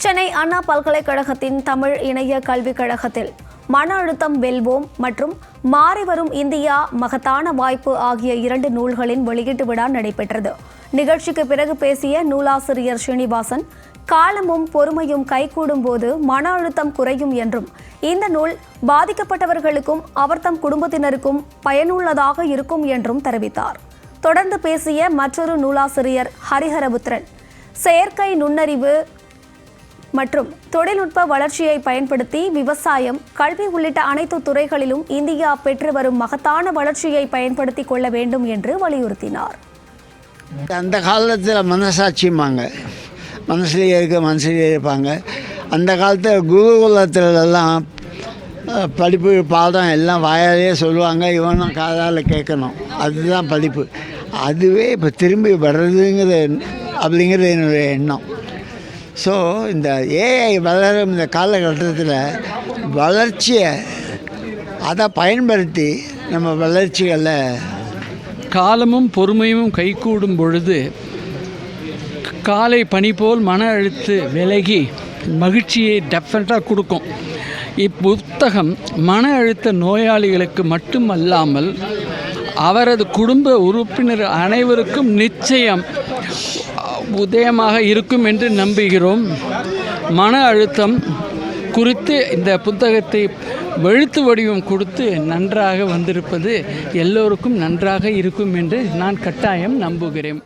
சென்னை அண்ணா பல்கலைக்கழகத்தின் தமிழ் இணைய கல்விக் கழகத்தில் மன அழுத்தம் வெல்வோம் மற்றும் மாறிவரும் இந்தியா மகத்தான வாய்ப்பு ஆகிய 2 நூல்களின் வெளியீட்டு விழா நடைபெற்றது. நிகழ்ச்சிக்கு பிறகு பேசிய நூலாசிரியர் ஸ்ரீனிவாசன், காலமும் பொறுமையும் கைகூடும் போது மன அழுத்தம் குறையும் என்றும் இந்த நூல் பாதிக்கப்பட்டவர்களுக்கும் அவர்தம் குடும்பத்தினருக்கும் பயனுள்ளதாக இருக்கும் என்றும் தெரிவித்தார். தொடர்ந்து பேசிய மற்றொரு நூலாசிரியர் ஹரிஹரபுத்திரன், செயற்கை நுண்ணறிவு மற்றும் தொழில்நுட்ப வளர்ச்சியை பயன்படுத்தி விவசாயம், கல்வி உள்ளிட்ட அனைத்து துறைகளிலும் இந்தியா பெற்று வரும் மகத்தான வளர்ச்சியை பயன்படுத்திக் கொள்ள வேண்டும் என்று வலியுறுத்தினார். அந்த காலத்தில் மனசாட்சிமாங்க, மனசுலேயே இருப்பாங்க. அந்த காலத்தில் குருகுலத்திலெல்லாம் படிப்பு பாடம் எல்லாம் வாயாலேயே சொல்லுவாங்க, இவனும் காதால் கேட்கணும், அதுதான் படிப்பு. அதுவே இப்போ திரும்பி அப்படிங்கிறது என்னுடைய எண்ணம். ஸோ இந்த ஏஐ வளரும் இந்த காலகட்டத்தில் வளர்ச்சியை அதை பயன்படுத்தி நம்ம வளர்ச்சிகளில் காலமும் பொறுமையும் கைகூடும் பொழுது காலை பனி போல் மன அழுத்து விலகி மகிழ்ச்சியை டெஃபினட்டாக கொடுக்கும். இப்புத்தகம் மன அழுத்த நோயாளிகளுக்கு மட்டுமல்லாமல் அவரது குடும்ப உறுப்பினர் அனைவருக்கும் நிச்சயம் உதயமாக இருக்கும் என்று நம்புகிறோம். மன அழுத்தம் குறித்து இந்த புத்தகத்தை எழுத்து வடிவம் கொடுத்து நன்றாக வந்திருப்பது எல்லோருக்கும் நன்றாக இருக்கும் என்று நான் கட்டாயம் நம்புகிறேன்.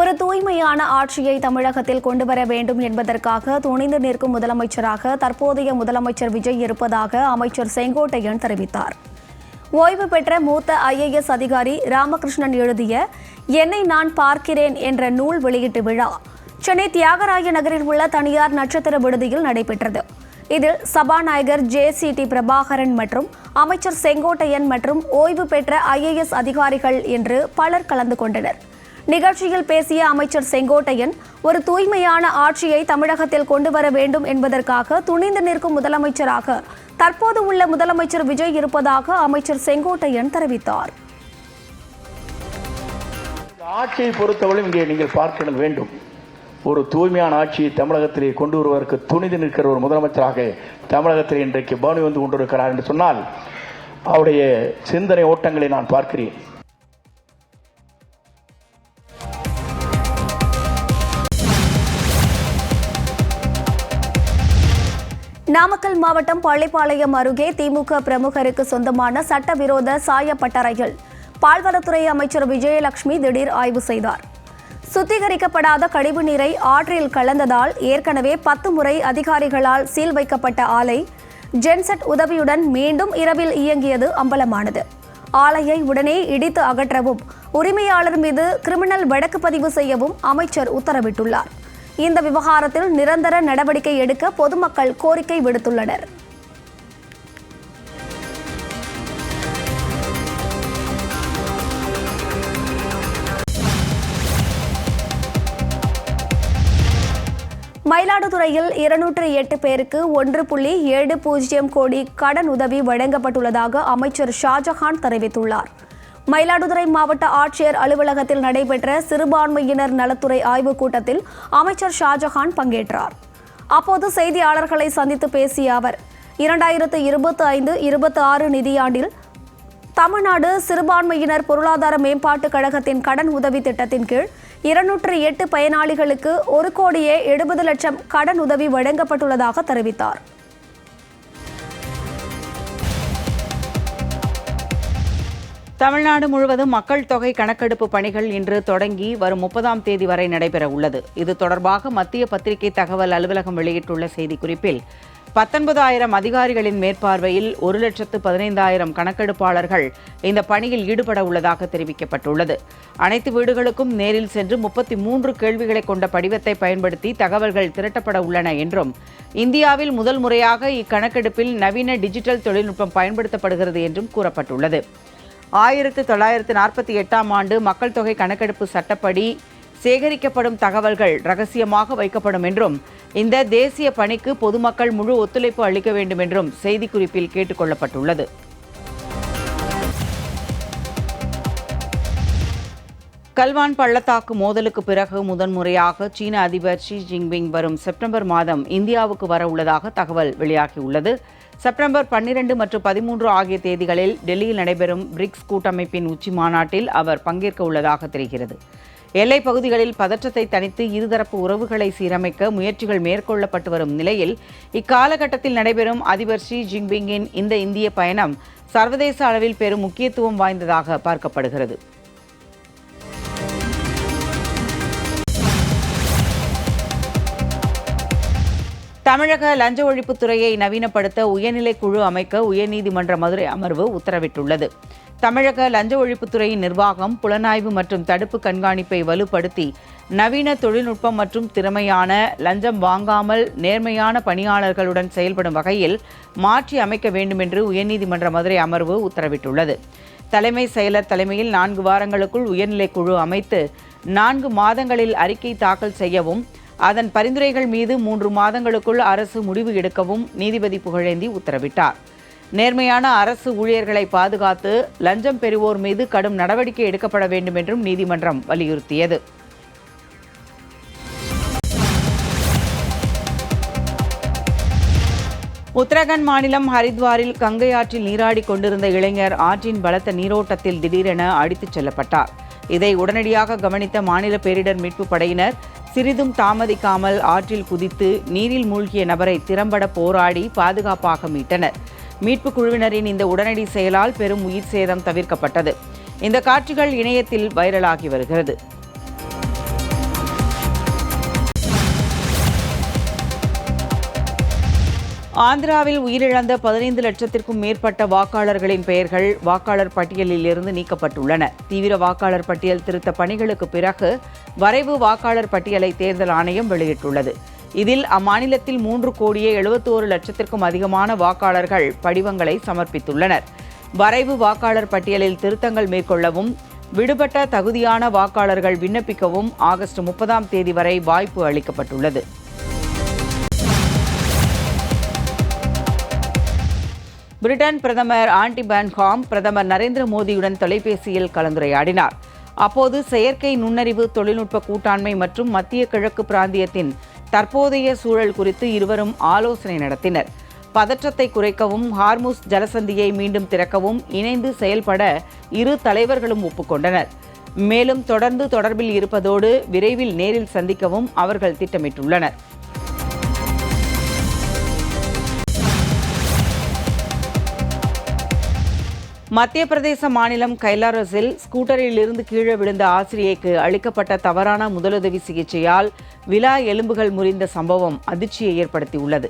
ஒரு தூய்மையான ஆட்சியை தமிழகத்தில் கொண்டு வர வேண்டும் என்பதற்காக துணிந்து நிற்கும் முதலமைச்சராக தற்போதைய முதலமைச்சர் விஜய் இருப்பதாக அமைச்சர் செங்கோட்டையன் தெரிவித்தார். ஓய்வு பெற்ற மூத்த IAS அதிகாரி ராமகிருஷ்ணன் எழுதிய என்னை நான் பார்க்கிறேன் என்ற நூல் வெளியீட்டு விழா சென்னை தியாகராய நகரில் உள்ள தனியார் நட்சத்திர விடுதியில் நடைபெற்றது. இதில் சபாநாயகர் JCT பிரபாகரன் மற்றும் அமைச்சர் செங்கோட்டையன் மற்றும் ஓய்வு பெற்ற IAS அதிகாரிகள் என்று பலர் கலந்து கொண்டனர். நிகழ்ச்சியில் பேசிய அமைச்சர் செங்கோட்டையன், ஒரு தூய்மையான ஆட்சியை தமிழகத்தில் கொண்டு வர வேண்டும் என்பதற்காக துணிந்து நிற்கும் முதலமைச்சராக தற்போது உள்ள முதலமைச்சர் விஜய் இருப்பதாக அமைச்சர் செங்கோட்டையன் தெரிவித்தார். ஆட்சியை பொறுத்தவரை இங்கே நீங்கள் பார்க்க வேண்டும். ஒரு தூய்மையான ஆட்சியை தமிழகத்திலே கொண்டு வருவதற்கு துணிந்து நிற்கிற ஒரு முதலமைச்சராக தமிழகத்தில் இன்றைக்கு பவனி வந்து கொண்டிருக்கிறார் என்று சொன்னால் அவருடைய சிந்தனை ஓட்டங்களை நான் பார்க்கிறேன். நாமக்கல் மாவட்டம் பள்ளிப்பாளையம் அருகே திமுக பிரமுகருக்கு சொந்தமான சட்டவிரோத சாயப்பட்டறையில் பால்வளத்துறை அமைச்சர் விஜயலட்சுமி திடீர் ஆய்வு செய்தார். சுத்திகரிக்கப்படாத கழிவு நீரை ஆற்றில் கலந்ததால் ஏற்கனவே 10 முறை அதிகாரிகளால் சீல் வைக்கப்பட்ட ஆலை ஜென்செட் உதவியுடன் மீண்டும் இரவில் இயங்கியது அம்பலமானது. ஆலையை உடனே இடித்து அகற்றவும் உரிமையாளர் மீது கிரிமினல் வழக்கு பதிவு செய்யவும் அமைச்சர் உத்தரவிட்டுள்ளார். இந்த விவகாரத்தில் நிரந்தர நடவடிக்கை எடுக்க பொதுமக்கள் கோரிக்கை விடுத்துள்ளனர். மயிலாடுதுறையில் 208 பேருக்கு 1.70 கோடி கடன் உதவி வழங்கப்பட்டுள்ளதாக அமைச்சர் ஷாஜஹான் தெரிவித்துள்ளார். மயிலாடுதுறை மாவட்ட ஆட்சியர் அலுவலகத்தில் நடைபெற்ற சிறுபான்மையினர் நலத்துறை ஆய்வுக் கூட்டத்தில் அமைச்சர் ஷாஜஹான் பங்கேற்றார். அப்போது செய்தியாளர்களை சந்தித்து பேசிய அவர், 2025-26 நிதியாண்டில் தமிழ்நாடு சிறுபான்மையினர் பொருளாதார மேம்பாட்டுக் கழகத்தின் கடன் உதவி திட்டத்தின் கீழ் 208 பயனாளிகளுக்கு 1,70,00,000 கடன் உதவி வழங்கப்பட்டுள்ளதாக தெரிவித்தார். தமிழ்நாடு முழுவதும் மக்கள் தொகை கணக்கெடுப்பு பணிகள் இன்று தொடங்கி வரும் 30ஆம் தேதி வரை நடைபெற உள்ளது. இது தொடர்பாக மத்திய பத்திரிகை தகவல் அலுவலகம் வெளியிட்டுள்ள செய்திக்குறிப்பில் 19,000 அதிகாரிகளின் மேற்பார்வையில் 1,15,000 கணக்கெடுப்பாளர்கள் இந்த பணியில் ஈடுபட உள்ளதாக தெரிவிக்கப்பட்டுள்ளது. அனைத்து வீடுகளுக்கும் நேரில் சென்று 33 கேள்விகளை கொண்ட படிவத்தை பயன்படுத்தி தகவல்கள் திரட்டப்பட உள்ளன என்றும், இந்தியாவில் முதல் முறையாக இக்கணக்கெடுப்பில் நவீன டிஜிட்டல் தொழில்நுட்பம் பயன்படுத்தப்படுகிறது என்றும் கூறப்பட்டுள்ளது. 1948ஆம் ஆண்டு மக்கள் தொகை கணக்கெடுப்பு சட்டப்படி சேகரிக்கப்படும் தகவல்கள் ரகசியமாக வைக்கப்படும் என்றும், இந்த தேசிய பணிக்கு பொதுமக்கள் முழு ஒத்துழைப்பு அளிக்க வேண்டும் என்றும் செய்திக்குறிப்பில் கேட்டுக் கொள்ளப்பட்டுள்ளது. கல்வான் பள்ளத்தாக்கு மோதலுக்கு பிறகு முதன்முறையாக சீன அதிபர் ஷி ஜின்பிங் வரும் செப்டம்பர் மாதம் இந்தியாவுக்கு வர உள்ளதாக தகவல் வெளியாகியுள்ளது. செப்டம்பர் 12 மற்றும் 13 ஆகிய தேதிகளில் டெல்லியில் நடைபெறும் பிரிக்ஸ் கூட்டமைப்பின் உச்சி மாநாட்டில் அவர் பங்கேற்க உள்ளதாக தெரிகிறது. எல்லைப் பகுதிகளில் பதற்றத்தை தணித்து இருதரப்பு உறவுகளை சீரமைக்க முயற்சிகள் மேற்கொள்ளப்பட்டு வரும் நிலையில் இக்காலகட்டத்தில் நடைபெறும் அதிபர் ஷி ஜின்பிங்கின் இந்த இந்திய பயணம் சர்வதேச அளவில் பெரும் முக்கியத்துவம் வாய்ந்ததாக பார்க்கப்படுகிறது. தமிழக லஞ்ச ஒழிப்புத்துறையை நவீனப்படுத்த உயர்நிலை குழு அமைக்க உயர்நீதிமன்ற மதுரை அமர்வு உத்தரவிட்டுள்ளது. தமிழக லஞ்ச ஒழிப்புத்துறையின் நிர்வாகம், புலனாய்வு மற்றும் தடுப்பு கண்காணிப்பை வலுப்படுத்தி நவீன தொழில்நுட்பம் மற்றும் திறமையான லஞ்சம் வாங்காமல் நேர்மையான பணியாளர்களுடன் செயல்படும் வகையில் மாற்றி அமைக்க வேண்டும் என்று உயர்நீதிமன்ற மதுரை அமர்வு உத்தரவிட்டுள்ளது. தலைமை செயலர் தலைமையில் 4 வாரங்களுக்குள் உயர்நிலை குழு அமைத்து 4 மாதங்களில் அறிக்கை தாக்கல் செய்யவும், அதன் பரிந்துரைகள் மீது 3 மாதங்களுக்குள் அரசு முடிவு எடுக்கவும் நீதிபதி புகழேந்தி உத்தரவிட்டார். நேர்மையான அரசு ஊழியர்களை பாதுகாத்து லஞ்சம் பெறுவோர் மீது கடும் நடவடிக்கை எடுக்கப்பட வேண்டும் என்றும் நீதிமன்றம் வலியுறுத்தியது. உத்தரகாண்ட் மாநிலம் ஹரித்வாரில் கங்கை ஆற்றில் நீராடி கொண்டிருந்த இளைஞர் ஆற்றின் பலத்த நீரோட்டத்தில் திடீரென அடித்துச் செல்லப்பட்டார். இதை உடனடியாக கவனித்த மாநில பேரிடர் மீட்பு படையினர் சிறிதும் தாமதிக்காமல் ஆற்றில் குதித்து நீரில் மூழ்கிய நபரை திறம்பட போராடி பாதுகாப்பாக மீட்டனர். மீட்பு குழுவினரின் இந்த உடனடி செயலால் பெரும் உயிர் சேதம் தவிர்க்கப்பட்டது. இந்த காட்சிகள் இணையத்தில் வைரலாகி வருகிறது. ஆந்திராவில் உயிரிழந்த 15 லட்சத்திற்கும் மேற்பட்ட வாக்காளர்களின் பெயர்கள் வாக்காளர் பட்டியலில் இருந்து நீக்கப்பட்டுள்ளன. தீவிர வாக்காளர் பட்டியல் திருத்த பணிகளுக்கு பிறகு வரைவு வாக்காளர் பட்டியலை தேர்தல் ஆணையம் வெளியிட்டுள்ளது. இதில் அம்மாநிலத்தில் 3,71,00,000 அதிகமான வாக்காளர்கள் படிவங்களை சமர்ப்பித்துள்ளனர். வரைவு வாக்காளர் பட்டியலில் திருத்தங்கள் மேற்கொள்ளவும் விடுபட்ட தகுதியான வாக்காளர்கள் விண்ணப்பிக்கவும் ஆகஸ்ட் 30ஆம் தேதி வரை வாய்ப்பு அளிக்கப்பட்டுள்ளது. பிரிட்டன் பிரதமர் ஆண்டி பென்ஹாம் பிரதமர் நரேந்திர மோடியுடன் தொலைபேசியில் கலந்துரையாடினார். அப்போது செயற்கை நுண்ணறிவு தொழில்நுட்ப கூட்டாண்மை மற்றும் மத்திய கிழக்கு பிராந்தியத்தின் தற்போதைய சூழல் குறித்து இருவரும் ஆலோசனை நடத்தினர். பதற்றத்தை குறைக்கவும் ஹார்முஸ் ஜலசந்தியை மீண்டும் திறக்கவும் இணைந்து செயல்பட இரு தலைவர்களும் ஒப்புக்கொண்டனர். மேலும் தொடர்ந்து தொடர்பில் இருப்பதோடு விரைவில் நேரில் சந்திக்கவும் அவர்கள் திட்டமிட்டுள்ளனர். மத்திய பிரதேச மாநிலம் கைலாரஸில் ஸ்கூட்டரில் இருந்து கீழே விழுந்த ஆசிரியைக்கு அளிக்கப்பட்ட தவறான முதலுதவி சிகிச்சையால் விலா எலும்புகள் முறிந்த சம்பவம் அதிர்ச்சியை ஏற்படுத்தியுள்ளது.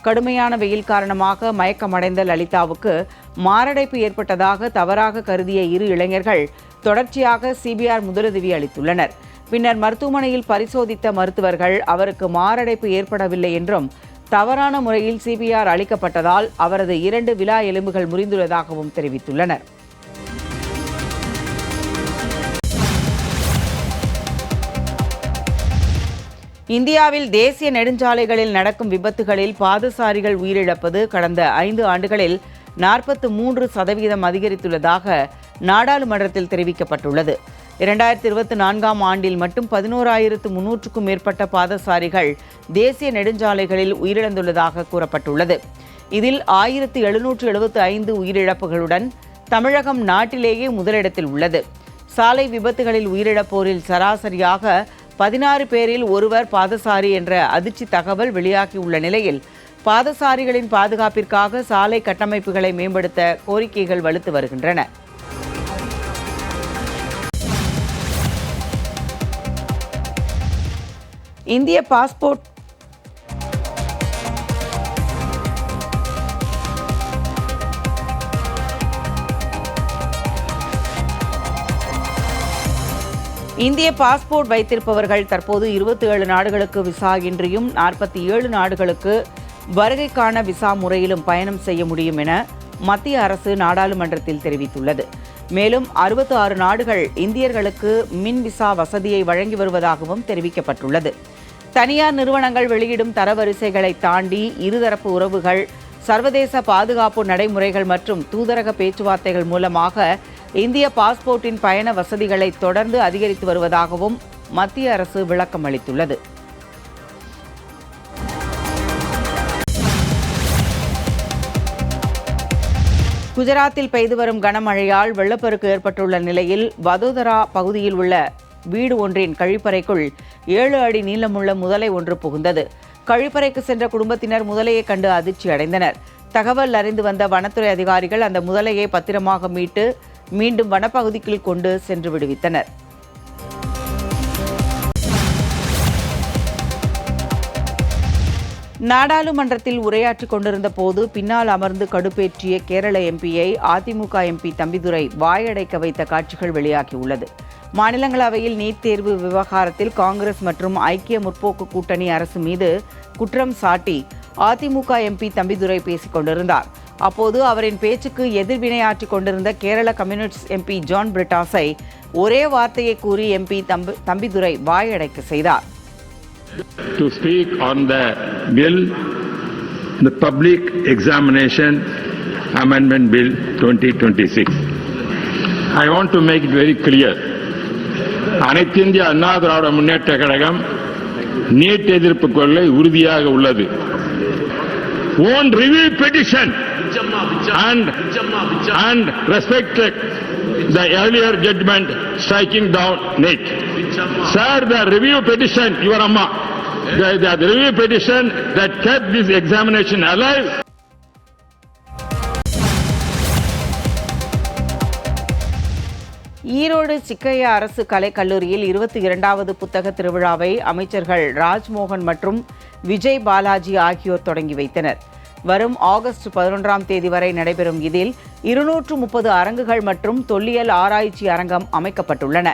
கடுமையான வெயில் காரணமாக மயக்கமடைந்த லலிதாவுக்கு மாரடைப்பு ஏற்பட்டதாக தவறாக கருதிய இரு இளைஞர்கள் தொடர்ச்சியாக சிபிஆர் முதலுதவி அளித்துள்ளனர். பின்னர் மருத்துவமனையில் பரிசோதித்த மருத்துவர்கள் அவருக்கு மாரடைப்பு ஏற்படவில்லை என்றும் தவறான முறையில் சிபிஆர் அளிக்கப்பட்டதால் அவரது 2 விலா எலும்புகள் முறிந்துள்ளதாகவும் தெரிவித்துள்ளனர். இந்தியாவில் தேசிய நெடுஞ்சாலைகளில் நடக்கும் விபத்துகளில் பாதசாரிகள் உயிரிழப்பது கடந்த 5 ஆண்டுகளில் 43% அதிகரித்துள்ளதாக நாடாளுமன்றத்தில் தெரிவிக்கப்பட்டுள்ளது. 2024ஆம் ஆண்டில் மட்டும் 11,300க்கும் மேற்பட்ட பாதசாரிகள் தேசிய நெடுஞ்சாலைகளில் உயிரிழந்துள்ளதாக கூறப்பட்டுள்ளது. இதில் 1,775 உயிரிழப்புகளுடன் தமிழகம் நாட்டிலேயே முதலிடத்தில் உள்ளது. சாலை விபத்துகளில் உயிரிழப்போரில் சராசரியாக 16 பேரில் ஒருவர் பாதசாரி என்ற அதிர்ச்சி தகவல் வெளியாகியுள்ள நிலையில் பாதசாரிகளின் பாதுகாப்பிற்காக சாலை கட்டமைப்புகளை மேம்படுத்த கோரிக்கைகள் வலுத்து வருகின்றன. இந்திய பாஸ்போர்ட் வைத்திருப்பவர்கள் தற்போது 27 நாடுகளுக்கு விசா இன்றியும் 47 நாடுகளுக்கு வருகைக்கான விசா முறையிலும் பயணம் செய்ய முடியும் என மத்திய அரசு நாடாளுமன்றத்தில் தெரிவித்துள்ளது. மேலும் 66 நாடுகள் இந்தியர்களுக்கு மின் விசா வசதியை வழங்கி வருவதாகவும் தெரிவிக்கப்பட்டுள்ளது. தனியார் நிறுவனங்கள் வெளியிடும் தரவரிசைகளை தாண்டி இருதரப்பு உறவுகள், சர்வதேச பாதுகாப்பு நடைமுறைகள் மற்றும் தூதரக பேச்சுவார்த்தைகள் மூலமாக இந்திய பாஸ்போர்ட்டின் பயண வசதிகளை தொடர்ந்து அதிகரித்து வருவதாகவும் மத்திய அரசு விளக்கம் அளித்துள்ளது. குஜராத்தில் பெய்து வரும் கனமழையால் வெள்ளப்பெருக்கு ஏற்பட்டுள்ள நிலையில் வதோதரா பகுதியில் உள்ள வீடு ஒன்றின் கழிப்பறைக்குள் 7 அடி நீளமுள்ள முதலை ஒன்று புகுந்தது. கழிப்பறைக்கு சென்ற குடும்பத்தினர் முதலையை கண்டு அதிர்ச்சி அடைந்தனர். தகவல் அறிந்து வந்த வனத்துறை அதிகாரிகள் அந்த முதலையை பத்திரமாக மீட்டு மீண்டும் வனப்பகுதிக்குள் கொண்டு சென்று விடுவித்தனர். நாடாளுமன்றத்தில் உரையாற்றிக் கொண்டிருந்த போது பின்னால் அமர்ந்து கடுப்பேற்றிய கேரள எம்பியை அதிமுக எம்பி தம்பிதுரை வாயடைக்க வைத்த காட்சிகள் வெளியாகியுள்ளது. மாநிலங்களவையில் நீட் தேர்வு விவகாரத்தில் காங்கிரஸ் மற்றும் ஐக்கிய முற்போக்கு கூட்டணி அரசு மீது குற்றம் சாட்டி அதிமுக எம்பி தம்பிதுரை பேசிக் கொண்டிருந்தார். அப்போது அவரின் பேச்சுக்கு எதிர்வினையாற்றிக் கொண்டிருந்த கேரள கம்யூனிஸ்ட் எம்பி ஜான் பிரிட்டாஸை ஒரே வார்த்தையை கூறி எம்பி தம்பிதுரை வாயடைக்க செய்தார். To speak on the bill, the Public Examination Amendment Bill 2026. I want to make it very clear. அனைத்து இந்திய அண்ணா திராவிட முன்னேற்ற கழகம் நீட் எதிர்ப்பு கொள்கை உறுதியாக உள்ளது. On review petition and respected the earlier judgment striking down NEET. Sir, the review petition, your Amma, the review petition that kept this examination alive. Erode சிக்கையா அரசு கலைக்கல்லூரியில் 22வது புத்தக திருவிழாவை அமைச்சர்கள் ராஜ்மோகன் மற்றும் விஜய் பாலாஜி ஆகியோர் தொடங்கி வைத்தனர். வரும் ஆகஸ்ட் 11ஆம் தேதி வரை நடைபெறும் இதில் 230 அரங்குகள் மற்றும் தொல்லியல் ஆராய்ச்சி அரங்கம் அமைக்கப்பட்டுள்ளன.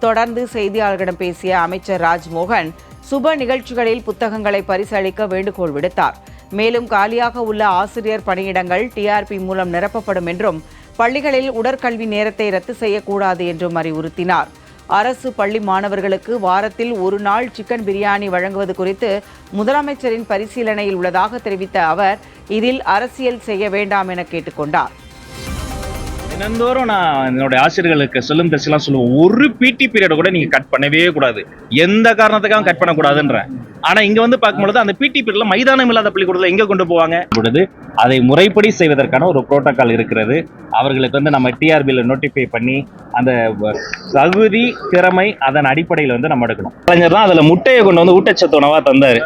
தொடர்ந்து செய்தியாளர்களிடம் பேசிய அமைச்சர் ராஜ்மோகன் சுப நிகழ்ச்சிகளில் புத்தகங்களை பரிசளிக்க வேண்டுகோள் விடுத்தார். மேலும் காலியாக உள்ள ஆசிரியர் பணியிடங்கள் டிஆர்பி மூலம் நிரப்பப்படும் என்றும் பள்ளிகளில் உடற்கல்வி நேரத்தை ரத்து செய்யக்கூடாது என்றும் அறிவுறுத்தினார். அரசு பள்ளி மாணவர்களுக்கு வாரத்தில் ஒரு நாள் சிக்கன் பிரியாணி வழங்குவது குறித்து முதலமைச்சரின் பரிசீலனையில் உள்ளதாக தெரிவித்த அவர் இதில் அரசியல் செய்ய வேண்டாம் என கேட்டுக்கொண்டார். தினந்தோறும் நான் என்னுடைய ஆசிரியர்களுக்கு சொல்லும் டெஸ்ட்லாம் சொல்லுவோம், ஒரு பிடி பீரியட் கூட நீங்க கட் பண்ணவே கூடாது, எந்த காரணத்துக்காக கட் பண்ணக்கூடாதுன்றேன். ஆனா இங்க வந்து பார்க்கும்பொழுது அந்த பிடி பீரியட்ல மைதானம் இல்லாத பள்ளிக்கூடத்துல எங்க கொண்டு போவாங்க பொழுது அதை முறைப்படி செய்வதற்கான ஒரு புரோட்டோகால் இருக்கிறது. அவர்களுக்கு வந்து நம்ம டிஆர்பியில் நோட்டிஃபை பண்ணி அந்த தகுதி திறமை அதன் அடிப்படையில் வந்து நம்ம எடுக்கணும். கலைஞர் தான் அதில் முட்டையை கொண்டு வந்து ஊட்டச்சத்து உணவாக தந்தார்.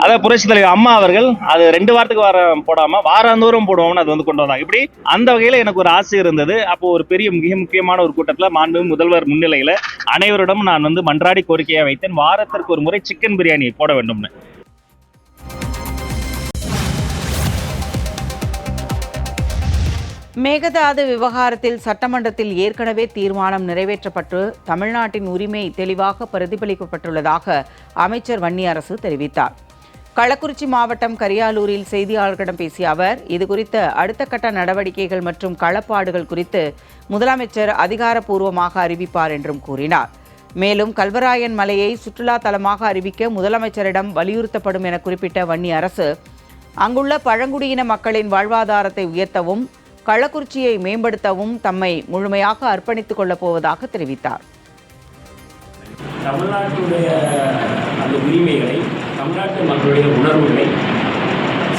அதை புரட்சித் தலைவர் அம்மா அவர்கள் அது 2 வாரத்துக்கு போடாமல் வாராந்தோறும் போடுவோம்னு அது வந்து கொண்டு வந்தாங்க. இப்படி அந்த வகையில் எனக்கு ஒரு ஆசை இருந்தது. அப்போ ஒரு பெரிய மிக முக்கியமான ஒரு கூட்டத்தில் மாண்பு முதல்வர் முன்னிலையில் அனைவரிடம் நான் வந்து மன்றாடி கோரிக்கையாக வைத்தேன், வாரத்திற்கு ஒரு முறை சிக்கன் பிரியாணி போட வேண்டும்னு. மேகதாது விவகாரத்தில் சட்டமன்றத்தில் ஏற்கனவே தீர்மானம் நிறைவேற்றப்பட்டு தமிழ்நாட்டின் உரிமை தெளிவாக பிரதிபலிக்கப்பட்டுள்ளதாக அமைச்சர் வன்னியரசு தெரிவித்தார். கள்ளக்குறிச்சி மாவட்டம் கரியாலூரில் செய்தியாளர்களிடம் பேசிய அவர் இதுகுறித்த அடுத்த கட்ட நடவடிக்கைகள் மற்றும் களப்பாடுகள் குறித்து முதலமைச்சர் அதிகாரப்பூர்வமாக அறிவிப்பார் என்றும் கூறினார். மேலும் கல்வராயன் மலையை சுற்றுலா தலமாக அறிவிக்க முதலமைச்சரிடம் வலியுறுத்தப்படும் என குறிப்பிட்ட வன்னியரசு அங்குள்ள பழங்குடியின மக்களின் வாழ்வாதாரத்தை உயர்த்தவும் கள்ளக்குறிச்சியை மேம்படுத்தவும் தம்மை முழுமையாக அர்ப்பணித்துக் கொள்ளப் போவதாக தெரிவித்தார். தமிழ்நாட்டுடைய அந்த உரிமைகளை, தமிழ்நாட்டு மக்களுடைய உணர்வுகளை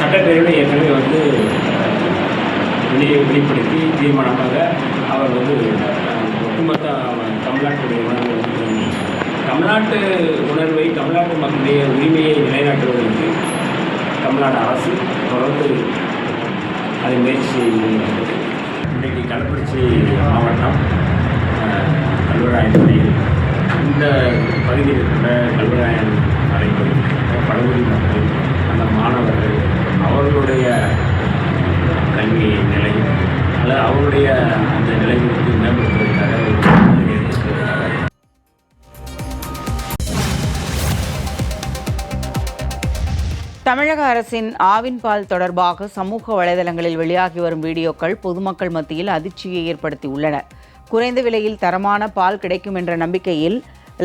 சட்டப்பேரவை ஏற்கனவே வந்து வெளிப்படுத்தி தீர்மானமாக அவர் வந்து ஒட்டுமொத்த தமிழ்நாட்டுடைய உணர்வு தமிழ்நாட்டு உணர்வை, தமிழ்நாட்டு மக்களுடைய உரிமையை நிலைநாட்டுவதற்கு தமிழ்நாடு அரசு தொடர்ந்து அதை முயற்சி செய்கிறது. இன்றைக்கு கள்ளக்குறிச்சி மாவட்டம் கல்வராயன் மலையில் இந்த பகுதியில் இருக்கிற கல்வராயன் மலைப்பகுதியில் பழங்குடி மக்கள், அந்த மாணவர்கள் அவர்களுடைய கல்வி நிலை அல்லது அவருடைய அந்த நிலைமைக்கு மேம்படுத்துவதற்காக தமிழக அரசின் ஆவின் பால் தொடர்பாக சமூக வலைதளங்களில் வெளியாகி வரும் வீடியோக்கள் பொதுமக்கள் மத்தியில் அதிர்ச்சியை ஏற்படுத்தியுள்ளன. குறைந்த விலையில் தரமான பால் கிடைக்கும் என்ற நம்பிக்கையில்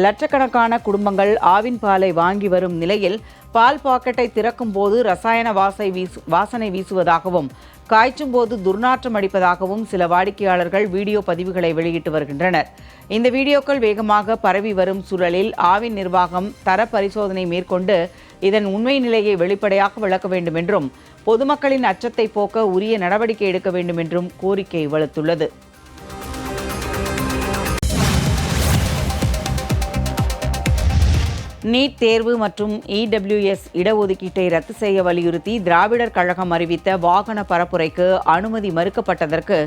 லட்சக்கணக்கான குடும்பங்கள் ஆவின் பாலை வாங்கி வரும் நிலையில் பால் பாக்கெட்டை திறக்கும் போது ரசாயன வாசனை வீசுவதாகவும் காய்ச்சும் போது துர்நாற்றம் அடிப்பதாகவும் சில வாடிக்கையாளர்கள் வீடியோ பதிவுகளை வெளியிட்டு வருகின்றனர். இந்த வீடியோக்கள் வேகமாக பரவி வரும் சூழலில் ஆவின் நிர்வாகம் தர பரிசோதனை மேற்கொண்டு இதன் உண்மை நிலையை வெளிப்படையாக விளக்க வேண்டும் என்றும் பொதுமக்களின் அச்சத்தை போக்க உரிய நடவடிக்கை எடுக்க வேண்டும் என்றும் கோரிக்கை வலுத்துள்ளது. நீட் தேர்வு மற்றும் இடபிள்யூஎஸ் இடஒதுக்கீட்டை ரத்து செய்ய வலியுறுத்தி திராவிடர் கழகம் அறிவித்த வாகன பரப்புரைக்கு அனுமதி மறுக்கப்பட்டதற்கு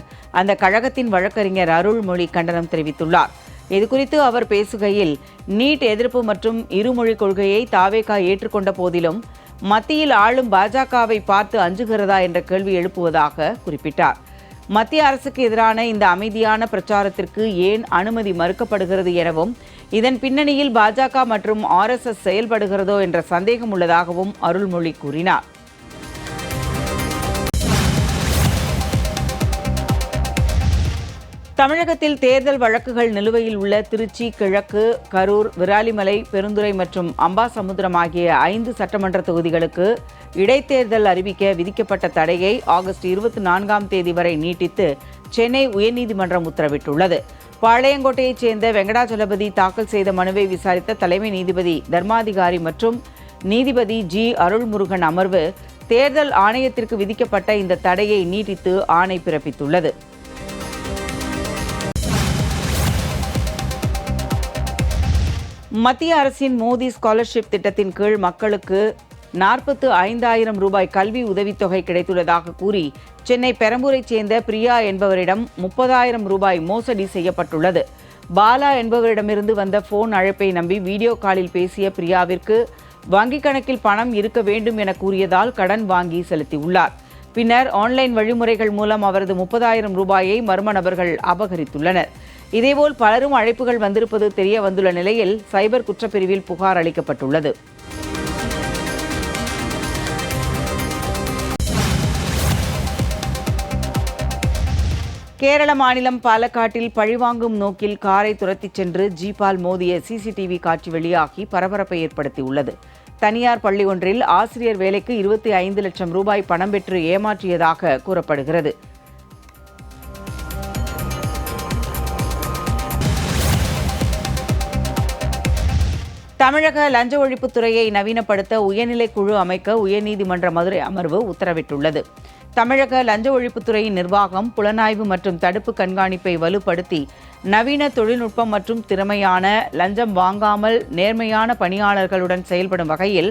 அந்த கழகத்தின் வழக்கறிஞர் அருள்மொழி கண்டனம் தெரிவித்துள்ளார். இதுகுறித்து அவர் பேசுகையில், நீட் எதிர்ப்பு மற்றும் இருமொழி கொள்கையை தாவேகா ஏற்றுக்கொண்ட போதிலும் மத்தியில் ஆளும் பாஜகவை பார்த்து அஞ்சுகிறதா என்ற கேள்வி எழுப்புவதாக குறிப்பிட்டார். மத்திய அரசுக்கு எதிரான இந்த அமைதியான பிரச்சாரத்திற்கு ஏன் அனுமதி மறுக்கப்படுகிறது எனவும் இதன் பின்னணியில் பாஜக மற்றும் RSS செயல்படுகிறதோ என்ற சந்தேகம் உள்ளதாகவும் அருள்மொழி கூறினார். தமிழகத்தில் தேர்தல் வழக்குகள் நிலுவையில் உள்ள திருச்சி கிழக்கு, கரூர், விராலிமலை, பெருந்துறை மற்றும் அம்பாசமுத்திரம் ஆகிய 5 சட்டமன்ற தொகுதிகளுக்கு இடைத்தேர்தல் அறிவிக்க விதிக்கப்பட்ட தடையை ஆகஸ்ட் 24ஆம் தேதி வரை நீட்டித்து சென்னை உயர்நீதிமன்றம் உத்தரவிட்டுள்ளது. பாளையங்கோட்டையைச் சேர்ந்த வெங்கடாச்சலபதி தாக்கல் செய்த மனுவை விசாரித்த தலைமை நீதிபதி தர்மாதிகாரி மற்றும் நீதிபதி G. அருள்முருகன் அமர்வு தேர்தல் ஆணையத்திற்கு விதிக்கப்பட்ட இந்த தடையை நீட்டித்து ஆணை பிறப்பித்துள்ளது. மத்திய அரசின் மோடி ஸ்காலர்ஷிப் திட்டத்தின் கீழ் மக்களுக்கு 45,000 ரூபாய் கல்வி உதவித்தொகை கிடைத்துள்ளதாக கூறி சென்னை பெரம்பூரைச் சேர்ந்த பிரியா என்பவரிடம் 30,000 ரூபாய் மோசடி செய்யப்பட்டுள்ளது. பாலா என்பவரிடமிருந்து வந்த போன் அழைப்பை நம்பி வீடியோ காலில் பேசிய பிரியாவிற்கு வங்கிக் கணக்கில் பணம் இருக்க வேண்டும் என கூறியதால் கடன் வாங்கி செலுத்தியுள்ளார். பின்னர் ஆன்லைன் வழிமுறைகள் மூலம் அவரது 30,000 ரூபாயை மர்ம நபர்கள் அபகரித்துள்ளனர். இதேபோல் பலரும் அழைப்புகள் வந்திருப்பது தெரிய வந்துள்ள நிலையில் சைபர் குற்றப்பிரிவில் புகார் அளிக்கப்பட்டுள்ளது. கேரள மாநிலம் பாலக்காட்டில் பழிவாங்கும் நோக்கில் காரை துரத்திச் சென்று ஜீப்பால் மோதிய CCTV காட்சி வெளியாகி பரபரப்பை ஏற்படுத்தியுள்ளது. தனியார் பள்ளி ஒன்றில் ஆசிரியர் வேலைக்கு 25 லட்சம் ரூபாய் பணம் பெற்று ஏமாற்றியதாக கூறப்படுகிறது. தமிழக லஞ்ச ஒழிப்புத்துறையை நவீனப்படுத்த உயர்நிலைக் குழு அமைக்க உயர்நீதிமன்ற மதுரை அமர்வு உத்தரவிட்டுள்ளது. தமிழக லஞ்ச ஒழிப்புத்துறையின் நிர்வாகம், புலனாய்வு மற்றும் தடுப்பு கண்காணிப்பை வலுப்படுத்தி நவீன தொழில்நுட்பம் மற்றும் திறமையான, லஞ்சம் வாங்காமல் நேர்மையான பணியாளர்களுடன் செயல்படும் வகையில்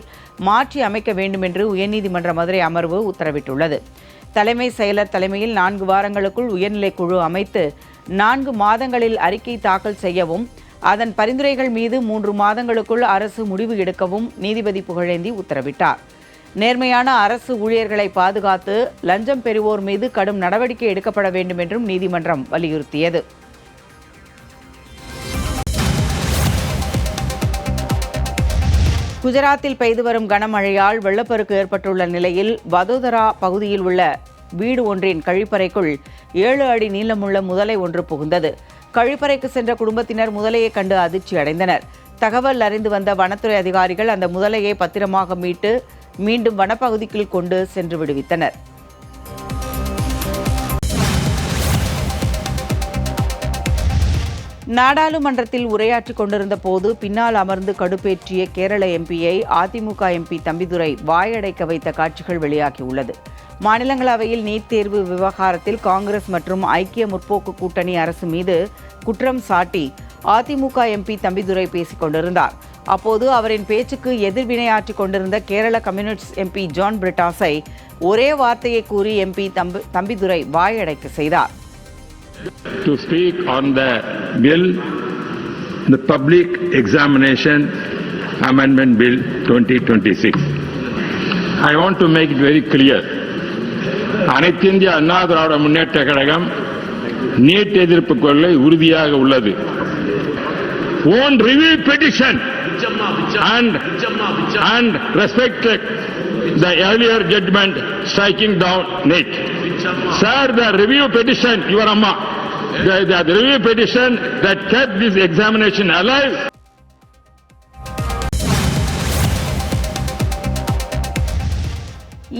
மாற்றி அமைக்க வேண்டும் என்று உயர்நீதிமன்ற மதுரை அமர்வு உத்தரவிட்டுள்ளது. தலைமை செயலர் தலைமையில் 4 வாரங்களுக்குள் உயர்நிலைக் குழு அமைத்து 4 மாதங்களில் அறிக்கை தாக்கல் செய்யவும், அதன் பரிந்துரைகள் மீது 3 மாதங்களுக்குள் அரசு முடிவு எடுக்கவும் நீதிபதி புகழேந்தி உத்தரவிட்டார். நேர்மையான அரசு ஊழியர்களை பாதுகாத்து லஞ்சம் பெறுவோர் மீது கடும் நடவடிக்கை எடுக்கப்பட வேண்டும் என்றும் நீதிமன்றம் வலியுறுத்தியது. குஜராத்தில் பெய்து வரும் கனமழையால் வெள்ளப்பெருக்கு ஏற்பட்டுள்ள நிலையில் வதோதரா பகுதியில் உள்ள வீடு ஒன்றின் கழிப்பறைக்குள் 7 அடி நீளமுள்ள முதலை ஒன்று புகுந்தது. கழிப்பறைக்கு சென்ற குடும்பத்தினர் முதலையை கண்டு அதிர்ச்சி அடைந்தனர். தகவல் அறிந்து வந்த வனத்துறை அதிகாரிகள் அந்த முதலையை பத்திரமாக மீட்டு மீண்டும் வனப்பகுதிக்குள் கொண்டு சென்று விடுவித்தனர். நாடாளுமன்றத்தில் உரையாற்றிக் கொண்டிருந்த போது பின்னால் அமர்ந்து கடுப்பேற்றிய கேரள எம்பியை அதிமுக எம்பி தம்பிதுரை வாயடைக்க வைத்த காட்சிகள் வெளியாகியுள்ளது. மாநிலங்களவையில் நீட் தேர்வு விவகாரத்தில் காங்கிரஸ் மற்றும் ஐக்கிய முற்போக்கு கூட்டணி அரசு மீது குற்றம் சாட்டி அதிமுக எம்பி தம்பிதுரை பேசிக் கொண்டிருந்தார். அப்போது அவரின் பேச்சுக்கு எதிர்வினையாற்றிக் கொண்டிருந்த கேரள கம்யூனிஸ்ட் எம்பி ஜான் பிரிட்டாஸை ஒரே வார்த்தையை கூறி எம்பி தம்பிதுரை வாயடைக்க செய்தார். To speak on the bill, the Public Examination Amendment Bill 2026. I want to make it very clear. அனைத்து இந்திய அண்ணா திராவிட முன்னேற்ற கழகம் நீட் எதிர்ப்பு கொள்கை உறுதியாக உள்ளது. On review petition and respect the earlier judgment striking down NEET. Sir, the review petition, your amma, the review petition that kept this examination alive.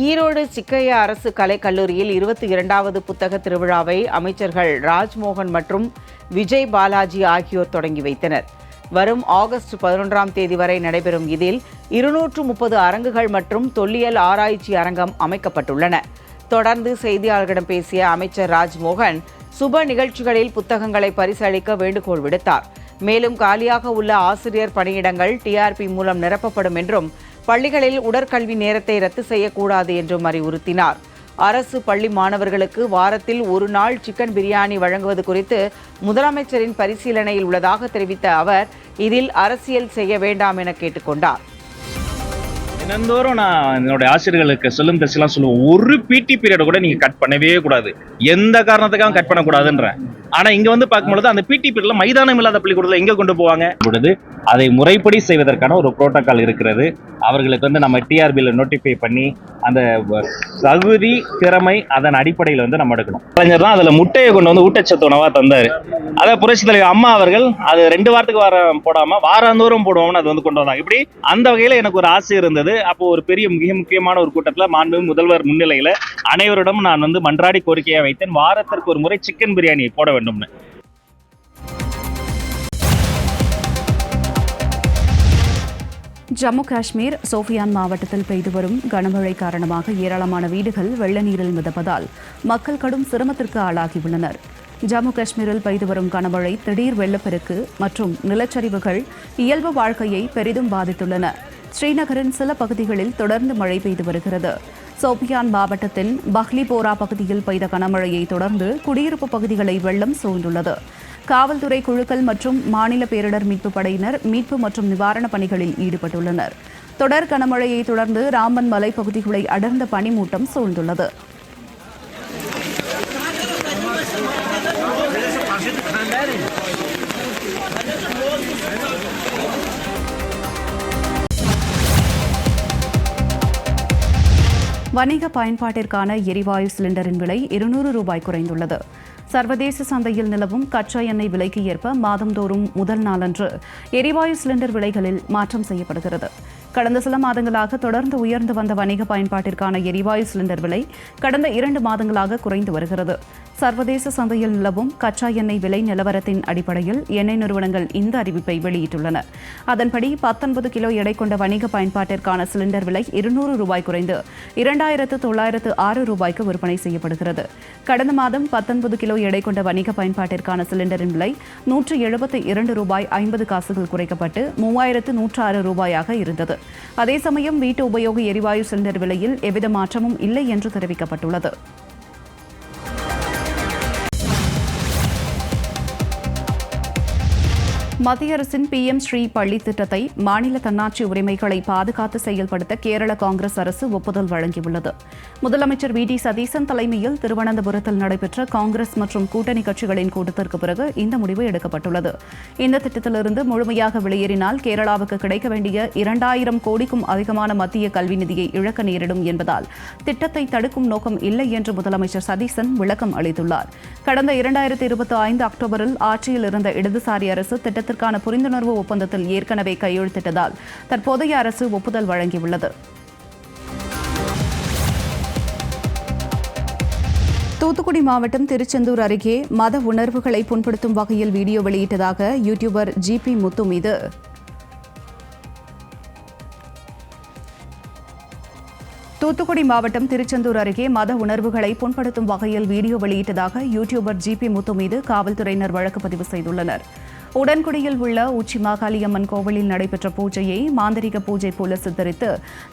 Erode சிக்கையா அரசு கலைக்கல்லூரியில் 22வது புத்தக திருவிழாவை அமைச்சர்கள் ராஜ்மோகன் மற்றும் விஜய் பாலாஜி ஆகியோர் தொடங்கி வைத்தனர். வரும் ஆகஸ்ட் 11ஆம் தேதி வரை நடைபெறும் இதில் 230 அரங்குகள் மற்றும் தொல்லியல் ஆராய்ச்சி அரங்கம் அமைக்கப்பட்டுள்ளன. தொடர்ந்து செய்தியாளர்களிடம் பேசிய அமைச்சர் ராஜ்மோகன் சுப நிகழ்ச்சிகளில் புத்தகங்களை பரிசளிக்க வேண்டுகோள் விடுத்தார். மேலும் காலியாக உள்ள ஆசிரியர் பணியிடங்கள் டிஆர்பி மூலம் நிரப்பப்படும் என்றும் பள்ளிகளில் உடற்கல்வி நேரத்தை ரத்து செய்யக்கூடாது என்றும் அறிவுறுத்தினார். அரசு பள்ளி மாணவர்களுக்கு வாரத்தில் ஒரு நாள் சிக்கன் பிரியாணி வழங்குவது குறித்து முதலமைச்சரின் பரிசீலனையில் உள்ளதாக தெரிவித்த அவர் இதில் அரசியல் செய்ய வேண்டாம் என கேட்டுக்கொண்டார். தினந்தோறும் நான் என்னுடைய ஆசிரியர்களுக்கு சொல்லும் டெஸ்ட்லாம் சொல்லுவோம், ஒரு பிடி பீரியட் கூட நீங்க கட் பண்ணவே கூடாது, எந்த காரணத்துக்காக கட் பண்ணக்கூடாதுன்றேன். ஆனா இங்க வந்து பார்க்கும்பொழுது அந்த பிடி பீரியட்ல மைதானம் இல்லாத பள்ளிக்கூடத்துல எங்க கொண்டு போவாங்க பொழுது அதை முறைப்படி செய்வதற்கான ஒரு புரோட்டோகால் இருக்கிறது. அவர்களுக்கு வந்து நம்ம டிஆர்பியில் நோட்டிஃபை பண்ணி அந்த தகுதி திறமை அதன் அடிப்படையில் வந்து நம்ம எடுக்கணும். கலைஞர் தான் அதில் முட்டையை கொண்டு வந்து ஊட்டச்சத்து உணவாக தந்தார். அதை புரட்சித் தலைவர் அம்மா அவர்கள் அது 2 வாரத்துக்கு போடாமல் வாராந்தோறும் போடுவோம்னு அது வந்து கொண்டு வந்தாங்க. இப்படி அந்த வகையில் எனக்கு ஒரு ஆசை இருந்தது. அப்போ ஒரு பெரிய மிக முக்கியமான ஒரு கூட்டத்தில் மாண்புமிகு முதல்வர் முன்னிலையில் அனைவரிடம் நான் வந்து மன்றாடி கோரிக்கையாக வைத்தேன், வாரத்திற்கு ஒரு முறை சிக்கன் பிரியாணி போட வேண்டும்னு. ஜம்மு காஷ்மீர் சோஃபியான் மாவட்டத்தில் பெய்து வரும் கனமழை காரணமாக ஏராளமான வீடுகள் வெள்ள நீரில் மிதப்பதால் மக்கள் கடும் சிரமத்திற்கு ஆளாகியுள்ளனர். ஜம்மு காஷ்மீரில் பெய்து வரும் கனமழை, திடீர் வெள்ளப்பெருக்கு மற்றும் நிலச்சரிவுகள் இயல்பு வாழ்க்கையை பெரிதும் பாதித்துள்ளன. ஸ்ரீநகரின் சில பகுதிகளில் தொடர்ந்து மழை பெய்து வருகிறது. சோபியான் மாவட்டத்தின் பஹ்லிபோரா பகுதியில் பெய்த கனமழையை தொடர்ந்து குடியிருப்பு பகுதிகளை வெள்ளம் சூழ்ந்துள்ளது. காவல்துறை குழுக்கள் மற்றும் மாநில பேரிடர் மீட்புப் படையினர் மீட்பு மற்றும் நிவாரணப் பணிகளில் ஈடுபட்டுள்ளனர். தொடர் கனமழையை தொடர்ந்து ராம்பன் மலைப்பகுதிகளை அடர்ந்த பனிமூட்டம் சூழ்ந்துள்ளது. வணிக பயன்பாட்டிற்கான எரிவாயு சிலிண்டரின் விலை 200 ரூபாய் குறைந்துள்ளது. சர்வதேச சந்தையில் நிலவும் கச்சா எண்ணெய் விலைக்கு ஏற்ப மாதந்தோறும் முதல் நாளன்று எரிவாயு சிலிண்டர் விலைகளில் மாற்றம் செய்யப்படுகிறது. கடந்த சில மாதங்களாக தொடர்ந்து உயர்ந்து வந்த வணிக பயன்பாட்டிற்கான எரிவாயு சிலிண்டர் விலை கடந்த 2 மாதங்களாக குறைந்து வருகிறது. சர்வதேச சந்தையில் நிலவும் கச்சா எண்ணெய் விலை நிலவரத்தின் அடிப்படையில் எண்ணெய் நிறுவனங்கள் இந்த அறிவிப்பை வெளியிட்டுள்ளன. அதன்படி 19 கிலோ எடை கொண்ட வணிக பயன்பாட்டிற்கான சிலிண்டர் விலை 200 ரூபாய் குறைந்து 2906 ரூபாய்க்கு விற்பனை செய்யப்படுகிறது. கடந்த மாதம் 19 கிலோ எடை கொண்ட வணிக பயன்பாட்டிற்கான சிலிண்டரின் விலை 172 ரூபாய் 50 காசுகள் குறைக்கப்பட்டு 3106 ரூபாயாக இருந்தது. அதே சமயம் வீட்டு உபயோக எரிவாயு சிலிண்டர் விலையில் எவ்வித மாற்றமும் இல்லை என்று தெரிவிக்கப்பட்டுள்ளது. மத்திய அரசின் PM ஸ்ரீ பள்ளி திட்டத்தை மாநில தன்னாட்சி உரிமைகளை பாதுகாத்து செயல்படுத்த கேரள காங்கிரஸ் அரசு ஒப்புதல் வழங்கியுள்ளது. முதலமைச்சர் VD சதீசன் தலைமையில் திருவனந்தபுரத்தில் நடைபெற்ற காங்கிரஸ் மற்றும் கூட்டணி கட்சிகளின் கூட்டத்திற்கு பிறகு இந்த முடிவு எடுக்கப்பட்டுள்ளது. இந்த திட்டத்திலிருந்து முழுமையாக வெளியேறினால் கேரளாவுக்கு கிடைக்க வேண்டிய 2000 கோடிக்கும் அதிகமான மத்திய கல்வி நிதியை இழக்க நேரிடும் என்பதால் திட்டத்தை தடுக்கும் நோக்கம் இல்லை என்று முதலமைச்சர் சதீசன் விளக்கம் அளித்துள்ளார். கடந்த 2025 அக்டோபரில் ஆட்சியில் இருந்த இடதுசாரி அரசு திட்டத்திற்கான புரிந்துணர்வு ஒப்பந்தத்தில் ஏற்கனவே கையெழுத்திட்டதால் தற்போதைய அரசு ஒப்புதல் வழங்கியுள்ளது. தூத்துக்குடி மாவட்டம் திருச்செந்தூர் அருகே மத உணர்வுகளை புண்படுத்தும் வகையில் வீடியோ வெளியிட்டதாக யூடியூபர் GP முத்து மீது தூத்துக்குடி மாவட்டம் திருச்செந்தூர் அருகே மத உணர்வுகளை புண்படுத்தும் வகையில் வீடியோ வெளியிட்டதாக யூடியூபர் GP முத்து மீது காவல்துறையினர் வழக்கு பதிவு செய்துள்ளனர். உடன்குடியில் உள்ள உச்சி மாகாளியம்மன் கோவிலில் நடைபெற்ற பூஜையை மாந்திரிக பூஜை போல சித்தரித்து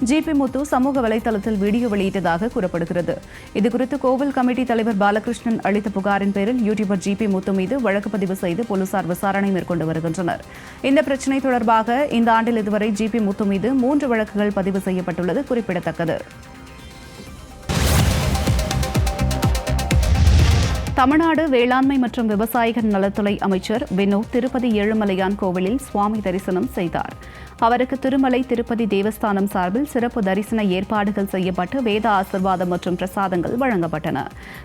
GP முத்து சமூக வலைதளத்தில் வீடியோ வெளியிட்டதாக கூறப்படுகிறது. இதுகுறித்து கோவில் கமிட்டி தலைவர் பாலகிருஷ்ணன் அளித்த புகாரின் பேரில் யூடியூபர் GP முத்து மீது வழக்கு பதிவு செய்து போலீசார் விசாரணை மேற்கொண்டு வருகின்றனர். இந்த பிரச்சினை தொடர்பாக இந்த ஆண்டில் இதுவரை GP முத்து மீது 3 வழக்குகள் பதிவு செய்யப்பட்டுள்ளது குறிப்பிடத்தக்கது. தமிழ்நாடு வேளாண்மை மற்றும் விவசாயிகள் நலத்துறை அமைச்சர் வினோத் திருப்பதி ஏழுமலையான் கோவிலில் சுவாமி தரிசனம் செய்தார். அவருக்கு திருமலை திருப்பதி தேவஸ்தானம் சார்பில் சிறப்பு தரிசன ஏற்பாடுகள் செய்யப்பட்டு வேத ஆசீர்வாதம் மற்றும் பிரசாதங்கள் வழங்கப்பட்டன.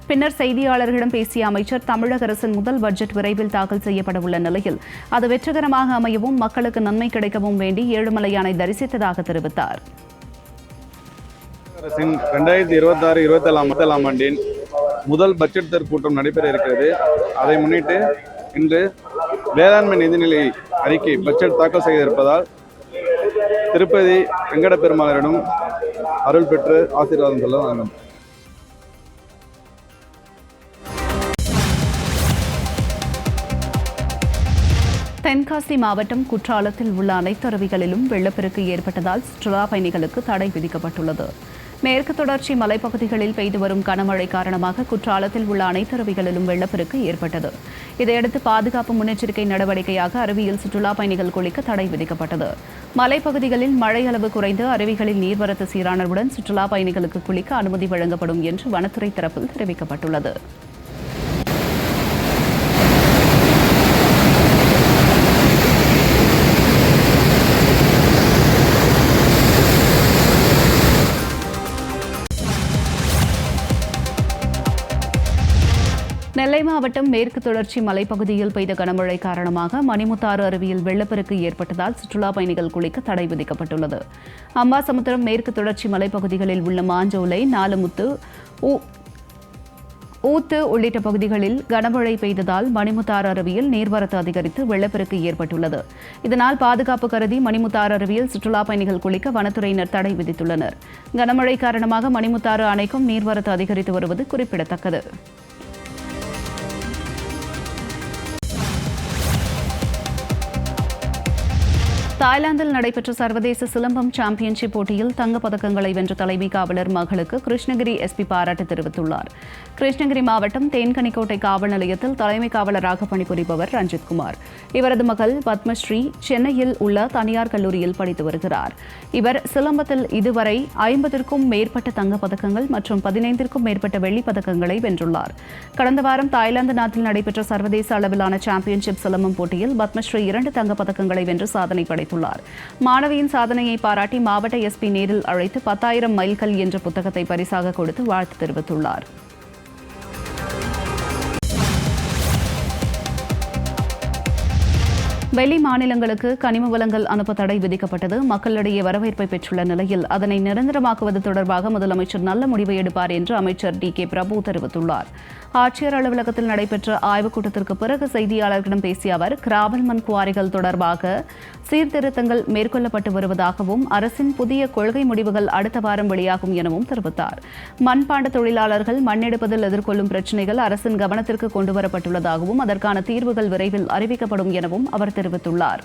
பின்னர் செய்தியாளர்களிடம் பேசிய அமைச்சர் தமிழக அரசின் முதல் பட்ஜெட் விரைவில் தாக்கல் செய்யப்பட உள்ள நிலையில் அது வெற்றிகரமாக அமையவும் மக்களுக்கு நன்மை கிடைக்கவும் வேண்டி ஏழுமலையானை தரிசித்ததாக தெரிவித்தார். அரசின் 2026-27ஆம் ஆண்டின் முதல் பட்ஜெட் கூட்டம் நடைபெற இருக்கிறது. அதை முன்னிட்டு இன்று வேளாண்மை நிதிநிலை அறிக்கை பட்ஜெட் தாக்கல் செய்ய இருப்பதால் திருப்பதி வெங்கட பெருமாளரிடம் அருள் பெற்று ஆசீர்வாதம் சொல்ல வேண்டும். தென்காசி மாவட்டம் குற்றாலத்தில் உள்ள அனைத்து அருவிகளிலும் வெள்ளப்பெருக்கு ஏற்பட்டதால் சுற்றுலா பயணிகளுக்கு தடை விதிக்கப்பட்டுள்ளது. மேற்கு தொடர்ச்சி மலைப்பகுதிகளில் பெய்து வரும் கனமழை காரணமாக குற்றாலத்தில் உள்ள அனைத்து அருவிகளிலும் வெள்ளப்பெருக்கு ஏற்பட்டது. இதையடுத்து பாதுகாப்பு முன்னெச்சரிக்கை நடவடிக்கையாக அருவியில் சுற்றுலா பயணிகள் குளிக்க தடை விதிக்கப்பட்டது. மலைப்பகுதிகளில் மழை அளவு குறைந்து அருவிகளில் நீர்வரத்து சீரானவுடன் சுற்றுலா பயணிகளுக்கு குளிக்க அனுமதி வழங்கப்படும் என்று வனத்துறை தரப்பில் தெரிவிக்கப்பட்டுள்ளது. நெல்லை மாவட்டம் மேற்கு தொடர்ச்சி மலைப்பகுதியில் பெய்த கனமழை காரணமாக மணிமுத்தாறு அருவியில் வெள்ளப்பெருக்கு ஏற்பட்டதால் சுற்றுலா பயணிகள் குளிக்க தடை விதிக்கப்பட்டுள்ளது. அம்பாசமுத்திரம் மேற்கு தொடர்ச்சி மலைப்பகுதிகளில் உள்ள மாஞ்சோலை, நாலுமுத்து, ஊத்து உள்ளிட்ட பகுதிகளில் கனமழை பெய்ததால் மணிமுத்தாறு அருவியில் நீர்வரத்து அதிகரித்து வெள்ளப்பெருக்கு ஏற்பட்டுள்ளது. இதனால் பாதுகாப்பு கருதி மணிமுத்தாறு அருவியில் சுற்றுலா பயணிகள் குளிக்க வனத்துறையினர் தடை விதித்துள்ளனர். கனமழை காரணமாக மணிமுத்தாறு அணைக்கும் நீர்வரத்து அதிகரித்து வருவது குறிப்பிடத்தக்கது. தாய்லாந்தில் நடைபெற்ற சர்வதேச சிலம்பம் சாம்பியன்ஷிப் போட்டியில் தங்கப்பதக்கங்களை வென்ற தலைமை காவலர் மகளுக்கு கிருஷ்ணகிரி எஸ்பி பாராட்டு தெரிவித்துள்ளார். கிருஷ்ணகிரி மாவட்டம் தேன்கனிக்கோட்டை காவல் நிலையத்தில் தலைமை காவலராக பணிபுரிபவர் ரஞ்சித்குமார். இவரது மகள் பத்மஸ்ரீ சென்னையில் உள்ள தனியார் கல்லூரியில் படித்து வருகிறார். இவர் சிலம்பத்தில் இதுவரை 50க்கும் மேற்பட்ட தங்கப்பதக்கங்கள் மற்றும் 15க்கும் மேற்பட்ட வெள்ளிப் பதக்கங்களை வென்றுள்ளார். கடந்த வாரம் தாய்லாந்து நாட்டில் நடைபெற்ற சர்வதேச அளவிலான சாம்பியன்ஷிப் சிலம்பம் போட்டியில் பத்மஸ்ரீ 2 தங்கப்பதக்கங்களை வென்று சாதனை படைத்தார். மாணவியின் சாதனையை பாராட்டி மாவட்ட எஸ்பி நேரில் அழைத்து 10,000 மைல்கல் என்ற புத்தகத்தை பரிசாக கொடுத்து வாழ்த்து தெரிவித்துள்ளார். வெளி மாநிலங்களுக்கு கனிம வளங்கள் அனுப்ப தடை விதிக்கப்பட்டது மக்களிடையே வரவேற்பை பெற்றுள்ள நிலையில் அதனை நிரந்தரமாக்குவது தொடர்பாக முதலமைச்சர் நல்ல முடிவை எடுப்பார் என்று அமைச்சர் டி.கே. பிரபு தெரிவித்துள்ளார். ஆட்சியர் அலுவலகத்தில் நடைபெற்ற ஆய்வுக் கூட்டத்திற்கு பிறகு செய்தியாளர்களிடம் பேசிய அவர், கிராவல் மண் குவாரிகள் தொடர்பாக சீர்திருத்தங்கள் மேற்கொள்ளப்பட்டு வருவதாகவும் அரசின் புதிய கொள்கை முடிவுகள் அடுத்த வாரம் வெளியாகும் எனவும் தெரிவித்தார். மண்பாண்ட தொழிலாளர்கள் மண்ணெடுப்பதில் எதிர்கொள்ளும் பிரச்சினைகள் அரசின் கவனத்திற்கு கொண்டுவரப்பட்டுள்ளதாகவும் அதற்கான தீர்வுகள் விரைவில் அறிவிக்கப்படும் எனவும் அவர் தெரிவித்துள்ளார்.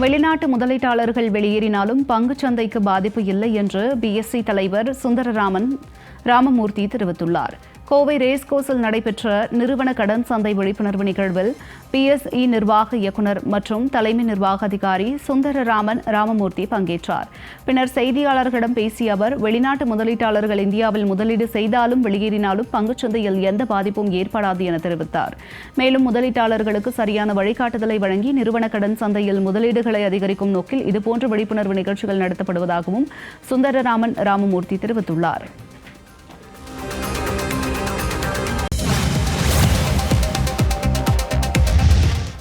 வெளிநாட்டு முதலீட்டாளர்கள் வெளியேறினாலும் பங்குச் சந்தைக்கு பாதிப்பு இல்லை என்று பிஎஸ்சி தலைவர் சுந்தரராமன் ராமமூர்த்தி தெரிவித்துள்ளார். கோவை ரேஸ்கோர்ஸில் நடைபெற்ற நிறுவன கடன் சந்தை விழிப்புணர்வு நிகழ்வில் பிஎஸ்இ நிர்வாக இயக்குநர் மற்றும் தலைமை நிர்வாக அதிகாரி சுந்தரராமன் ராமமூர்த்தி பங்கேற்றார். பின்னர் செய்தியாளர்களிடம் பேசிய அவர், வெளிநாட்டு முதலீட்டாளர்கள் இந்தியாவில் முதலீடு செய்தாலும் வெளியேறினாலும் பங்குச்சந்தையில் எந்த பாதிப்பும் ஏற்படாது என தெரிவித்தார். மேலும் முதலீட்டாளர்களுக்கு சரியான வழிகாட்டுதலை வழங்கி நிறுவன கடன் சந்தையில் முதலீடுகளை அதிகரிக்கும் நோக்கில் இதுபோன்ற விழிப்புணர்வு நிகழ்ச்சிகள் நடத்தப்படுவதாகவும் சுந்தரராமன் ராமமூர்த்தி தெரிவித்துள்ளார்.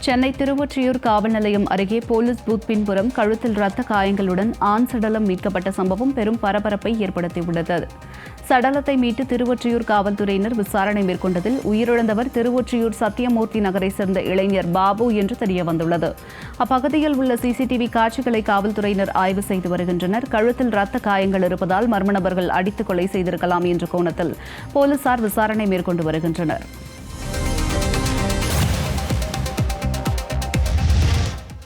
சென்னை திருவொற்றியூர் காவல் நிலையம் அருகே போலீஸ் பூத் பின்புறம் கழுத்தில் ரத்த காயங்களுடன் ஆண் சடலம் மீட்கப்பட்ட சம்பவம் பெரும் பரபரப்பை ஏற்படுத்தியுள்ளது. சடலத்தை மீட்டு திருவொற்றியூர் காவல்துறையினர் விசாரணை மேற்கொண்டதில் உயிரிழந்தவர் திருவொற்றியூர் சத்தியமூர்த்தி நகரை சேர்ந்த இளைஞர் பாபு என்று தெரியவந்துள்ளது. அப்பகுதியில் உள்ள சிசிடிவி காட்சிகளை காவல்துறையினர் ஆய்வு செய்து வருகின்றனர். கழுத்தில் ரத்த காயங்கள் இருப்பதால் மர்ம நபர்கள் அடித்து கொலை செய்திருக்கலாம் என்ற கோணத்தில் போலீசார் விசாரணை மேற்கொண்டு வருகின்றனர்.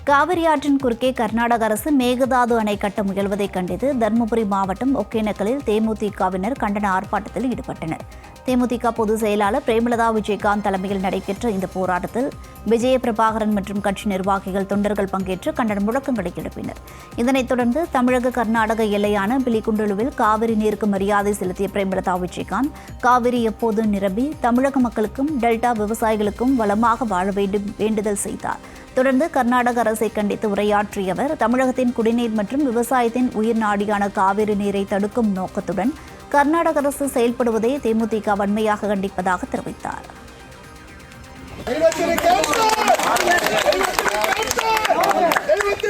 காவிரி ஆற்றின் குறுக்கே கர்நாடக அரசு மேகதாது அணை கட்ட முயல்வதை கண்டித்து தருமபுரி மாவட்டம் ஒகேனக்கலில் தேமுதிகவினர் கண்டன ஆர்ப்பாட்டத்தில் ஈடுபட்டனர். தேமுதிக பொதுச் செயலாளர் பிரேமலதா விஜயகாந்த் தலைமையில் நடைபெற்ற இந்த போராட்டத்தில் விஜய பிரபாகரன் மற்றும் கட்சி நிர்வாகிகள், தொண்டர்கள் பங்கேற்று கண்டன முழக்கங்களை எழுப்பினர். இதனைத் தொடர்ந்து தமிழக கர்நாடக எல்லையான பிலிகுண்டலுவில் காவிரி நீருக்கு மரியாதை செலுத்திய பிரேமலதா விஜயகாந்த், காவிரி எப்போது நிரம்பி தமிழக மக்களுக்கும் டெல்டா விவசாயிகளுக்கும் வளமாக வாழ வேண்டுதல் செய்தார். தொடர்ந்து கர்நாடக அரசை கண்டித்து உரையாற்றிய அவர், தமிழகத்தின் குடிநீர் மற்றும் விவசாயத்தின் உயிர் நாடியான காவிரி நீரை தடுக்கும் நோக்கத்துடன் கர்நாடக அரசு செயல்படுவதை தேமுதிக வன்மையாக கண்டிப்பதாக தெரிவித்தார்.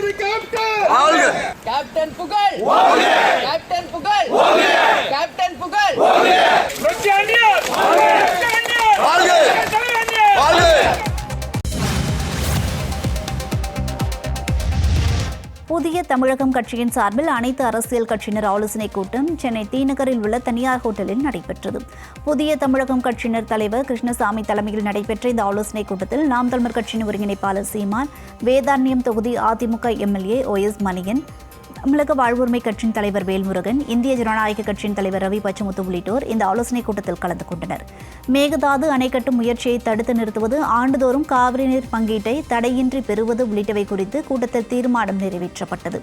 கேப்டன் புகழ் கேப்டன் புகழ் கேப்டன் புகழ் புதிய தமிழகம் கட்சியின் சார்பில் அனைத்து அரசியல் கட்சியினர் ஆலோசனைக் கூட்டம் சென்னை தீநகரில் உள்ள தனியார் ஹோட்டலில் நடைபெற்றது. புதிய தமிழகம் கட்சியினர் தலைவர் கிருஷ்ணசாமி தலைமையில் நடைபெற்ற இந்த ஆலோசனைக் கூட்டத்தில் நாம் தமிழர் கட்சியின் ஒருங்கிணைப்பாளர் சீமான், வேதாரண்யம் தொகுதி அதிமுக எம்எல்ஏ OS மணியன், தமிழக வாழ்வுரிமை கட்சியின் தலைவர் வேல்முருகன், இந்திய ஜனநாயக கட்சியின் தலைவர் ரவி பச்சமுத்து உள்ளிட்டோர் இந்த ஆலோசனைக் கூட்டத்தில் கலந்து கொண்டனர். மேகதாது அணை கட்டும் முயற்சியை தடுத்து நிறுத்துவது, ஆண்டுதோறும் காவிரி நீர் பங்கீட்டை தடையின்றி பெறுவது உள்ளிட்டவை குறித்து கூட்டத்தில் தீர்மானம் நிறைவேற்றப்பட்டது.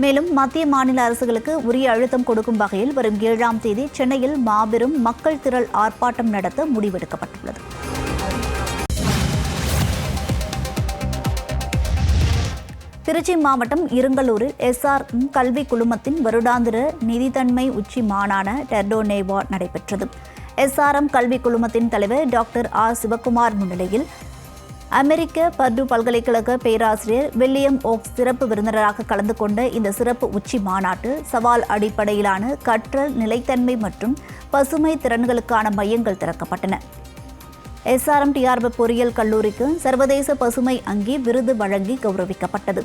மேலும் மத்திய மாநில அரசுகளுக்கு உரிய அழுத்தம் கொடுக்கும் வகையில் வரும் 7ஆம் தேதி சென்னையில் மாபெரும் மக்கள் திரள் ஆர்ப்பாட்டம் நடத்த முடிவெடுக்கப்பட்டுள்ளது. திருச்சி மாவட்டம் இருங்கலூரில் SRM கல்வி குழுமத்தின் வருடாந்திர நிதித்தன்மை உச்சி மாநாடு டெர்டோனேவா நடைபெற்றது. SRM கல்வி குழுமத்தின் தலைவர் டாக்டர் சிவகுமார் முன்னிலையில் அமெரிக்க பர்டு பல்கலைக்கழக பேராசிரியர் வில்லியம் ஓக்ஸ் சிறப்பு விருந்தினராக கலந்து கொண்ட இந்த சிறப்பு உச்சி மாநாட்டு சவால் அடிப்படையிலான கற்றல், நிலைத்தன்மை மற்றும் பசுமை திறன்களுக்கான மையங்கள் திறக்கப்பட்டன. SRM TRB பொறியியல் கல்லூரிக்கு சர்வதேச பசுமை அங்கி விருது வழங்கி கௌரவிக்கப்பட்டது.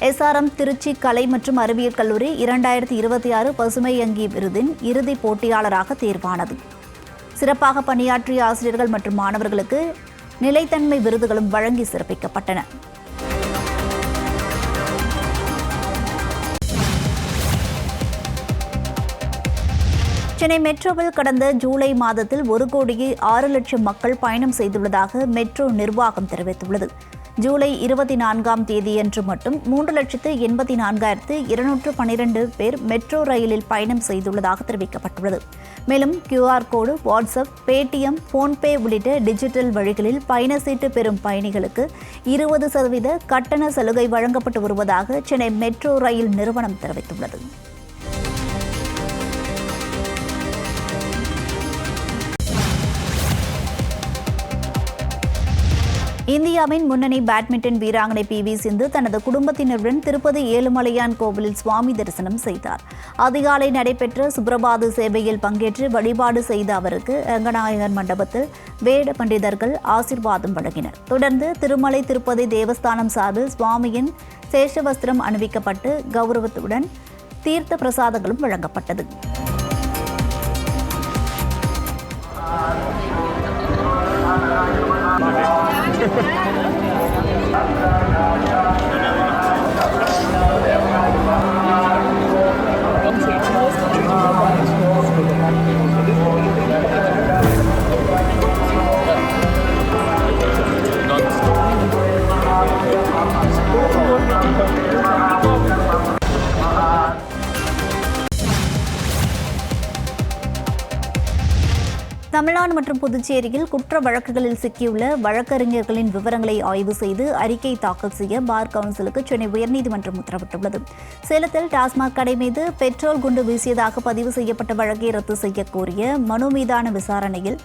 SRM திருச்சி கலை மற்றும் அறிவியல் கல்லூரி 2026 பசுமை அங்கி விருதின் இறுதி போட்டியாளராக தேர்வானது. சிறப்பாக பணியாற்றிய ஆசிரியர்கள் மற்றும் மாணவர்களுக்கு நிலைத்தன்மை விருதுகளும் வழங்கி சிறப்பிக்கப்பட்டன. சென்னை மெட்ரோவில் கடந்த ஜூலை மாதத்தில் 1,06,00,000 மக்கள் பயணம் செய்துள்ளதாக மெட்ரோ நிர்வாகம் தெரிவித்துள்ளது. ஜூலை 24ஆம் தேதியன்று மட்டும் 3,84,212 பேர் மெட்ரோ ரயிலில் பயணம் செய்துள்ளதாக தெரிவிக்கப்பட்டுள்ளது. மேலும் QR கோடு, வாட்ஸ்அப், பேடிஎம், போன்பே உள்ளிட்ட டிஜிட்டல் வழிகளில் பயண சீட்டு பெறும் பயணிகளுக்கு 20% கட்டண சலுகை வழங்கப்பட்டு வருவதாக சென்னை மெட்ரோ ரயில் நிறுவனம் தெரிவித்துள்ளது. இந்தியாவின் முன்னணி பேட்மிண்டன் வீராங்கனை PV சிந்து தனது குடும்பத்தினருடன் திருப்பதி ஏழுமலையான் கோவிலில் சுவாமி தரிசனம் செய்தார். அதிகாலை நடைபெற்ற சுப்ரபாத சேவையில் பங்கேற்று வழிபாடு செய்த அவருக்கு ரங்கநாயகர் மண்டபத்தில் வேட பண்டிதர்கள் ஆசீர்வாதம் வழங்கினர். தொடர்ந்து திருமலை திருப்பதி தேவஸ்தானம் சார்பில் சுவாமியின் சேஷவஸ்திரம் அணிவிக்கப்பட்டு கௌரவத்துடன் தீர்த்த பிரசாதங்களும் வழங்கப்பட்டது. தமிழ்நாடு மற்றும் புதுச்சேரியில் குற்ற வழக்குகளில் சிக்கியுள்ள வழக்கறிஞர்களின் விவரங்களை ஆய்வு செய்து அறிக்கை தாக்கல் செய்ய பார் கவுன்சிலுக்கு சென்னை உயர்நீதிமன்றம் உத்தரவிட்டுள்ளது. சேலத்தில் டாஸ்மாக் கடை மீது பெட்ரோல் குண்டு வீசியதாக பதிவு செய்யப்பட்ட வழக்கை ரத்து செய்ய கோரிய மனு மீதான விசாரணையில்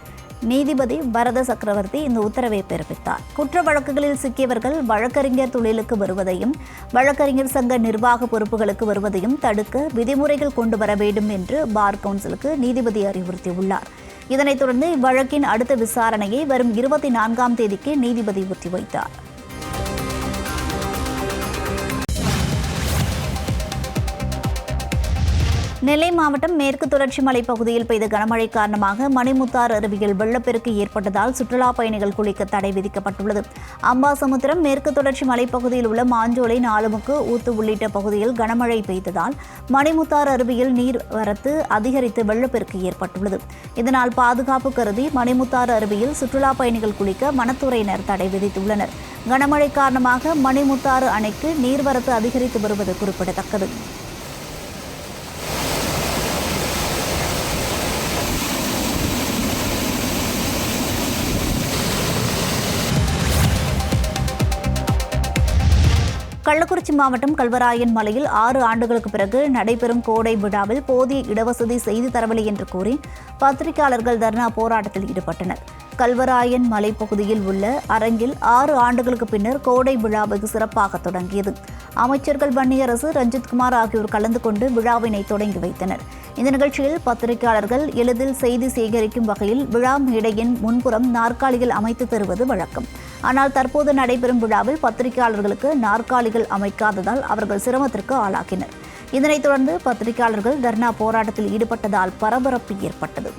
நீதிபதி பரத சக்கரவர்த்தி இந்த உத்தரவை பிறப்பித்தார். குற்ற வழக்குகளில் சிக்கியவர்கள் வழக்கறிஞர் தொழிலுக்கு வருவதையும் வழக்கறிஞர் சங்க நிர்வாக பொறுப்புகளுக்கு வருவதையும் தடுக்க விதிமுறைகள் கொண்டு வர வேண்டும் என்று பார் கவுன்சிலுக்கு நீதிபதி அறிவுறுத்தியுள்ளார். இதனைத் தொடர்ந்து இவ்வழக்கின் அடுத்த விசாரணையை வரும் 24ஆம் தேதிக்கு நீதிபதி ஒத்திவைத்தார். நெல்லை மாவட்டம் மேற்கு தொடர்ச்சி மலைப்பகுதியில் பெய்த கனமழை காரணமாக மணிமுத்தாறு அருவியில் வெள்ளப்பெருக்கு ஏற்பட்டதால் சுற்றுலா பயணிகள் குளிக்க தடை விதிக்கப்பட்டுள்ளது. அம்பாசமுத்திரம் மேற்கு தொடர்ச்சி மலைப்பகுதியில் உள்ள மாஞ்சோலை, நாலுமுக்கு, ஊத்து உள்ளிட்ட பகுதியில் கனமழை பெய்ததால் மணிமுத்தாறு அருவியில் நீர்வரத்து அதிகரித்து வெள்ளப்பெருக்கு ஏற்பட்டுள்ளது. இதனால் பாதுகாப்பு கருதி மணிமுத்தாறு அருவியில் சுற்றுலா பயணிகள் குளிக்க வனத்துறையினர் தடை விதித்துள்ளனர். கனமழை காரணமாக மணிமுத்தாறு அணைக்கு நீர்வரத்து அதிகரித்து வருவது குறிப்பிடத்தக்கது. கள்ளக்குறிச்சி மாவட்டம் கல்வராயன் மலையில் 6 ஆண்டுகளுக்கு பிறகு நடைபெறும் கோடை விழாவில் போதிய இடவசதி செய்து தரவில்லை என்று கூறி பத்திரிகையாளர்கள் தர்ணா போராட்டத்தில் ஈடுபட்டனர். கல்வராயன் மலைப்பகுதியில் உள்ள அரங்கில் 6 ஆண்டுகளுக்கு பின்னர் கோடை விழா வெகு சிறப்பாக தொடங்கியது. அமைச்சர்கள் வன்னியரசு, ரஞ்சித்குமார் ஆகியோர் கலந்து கொண்டு விழாவினை தொடங்கி வைத்தனர். இந்த நிகழ்ச்சியில் பத்திரிகையாளர்கள் எளிதில் செய்தி சேகரிக்கும் வகையில் விழா மேடையின் முன்புறம் நாற்காலிகள் அமைத்து தருவது வழக்கம். ஆனால் தற்போது நடைபெறும் விழாவில் பத்திரிகையாளர்களுக்கு நாற்காலிகள் அமைக்காததால் அவர்கள் சிரமத்திற்கு ஆளாகினர். இதனைத் தொடர்ந்து பத்திரிகையாளர்கள் தர்ணா போராட்டத்தில் ஈடுபட்டதால் பரபரப்பு ஏற்பட்டது.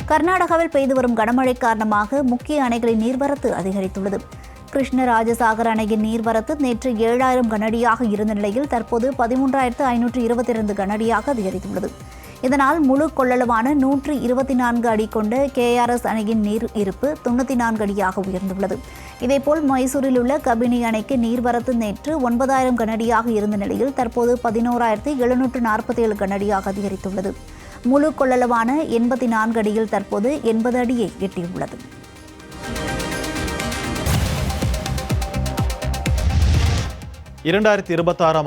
கர்நாடகாவில் பெய்து வரும் கனமழை காரணமாக முக்கிய அணைகளின் நீர்வரத்து அதிகரித்துள்ளது. கிருஷ்ணராஜசாகர் அணையின் நீர்வரத்து நேற்று 7000 கனஅடியாக இருந்த நிலையில் தற்போது 13,522 கனஅடியாக அதிகரித்துள்ளது. இதனால் முழு கொள்ளளவான 124 அடி கொண்ட KRS அணையின் நீர் இருப்பு 94 அடியாக உயர்ந்துள்ளது. இதேபோல் மைசூரில் உள்ள கபினி அணைக்கு நீர்வரத்து நேற்று 9000 கனஅடியாக இருந்த நிலையில் தற்போது 11,747 கனஅடியாக அதிகரித்துள்ளது. முழு கொள்ளளவான 84 அடியில் தற்போது 80 அடியை எட்டியுள்ளது.